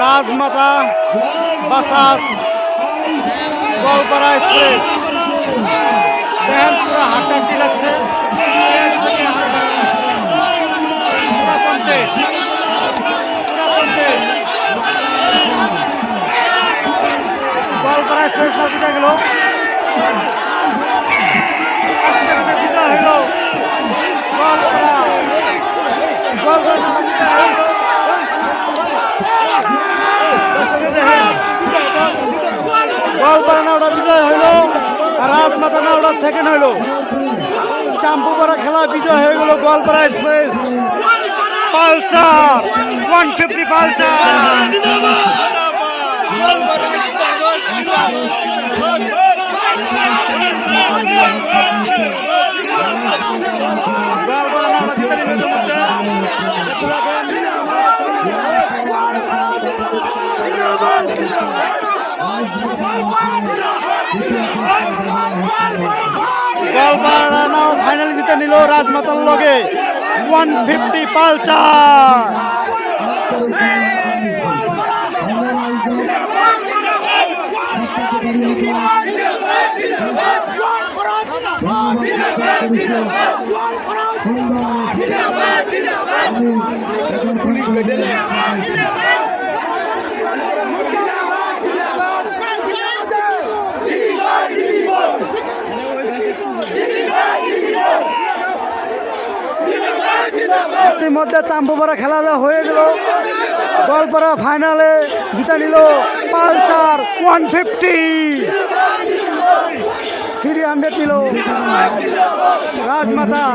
রাজমাতা বাসাস Goalpara express. দেখেন পুরো হাড্ডাড্ডি লাগছে। গোয়ালপাড়া এক্সপ্রেস জিতে গেল। জিতা হইল গোয়ালপাড়া। গোয়ালপাড়া নাওটা বিজয় হইল, আর রাজমাতা নাওটা সেকেন্ড হইল। চাম্পুপাড়া খেলা বিজয় হয়ে গেল Goalpara express. Pulsar 150 Pulsar. Goalpara নাওটা জিতে নিল। গোয়ালপাড়া নাও ফাইনালি জিতে নিল রাজমাতার লগে 150 পালচার। ইতিমধ্যে চাম্পুপাড়া খেলা হয়ে গেল। গোয়ালপাড়া ফাইনালে জিতে নিল পালসার 150। 300 নিল রাজমাতা।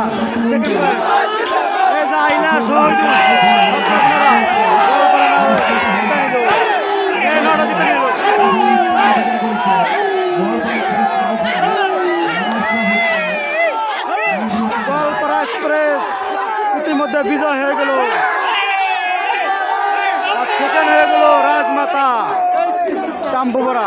গোয়ালপাড়া এক্সপ্রেস ইতিমধ্যে বিজয় হয়ে গেল, আর সেকেন্ড হয়ে গেল রাজমাতা চাম্পুপাড়া।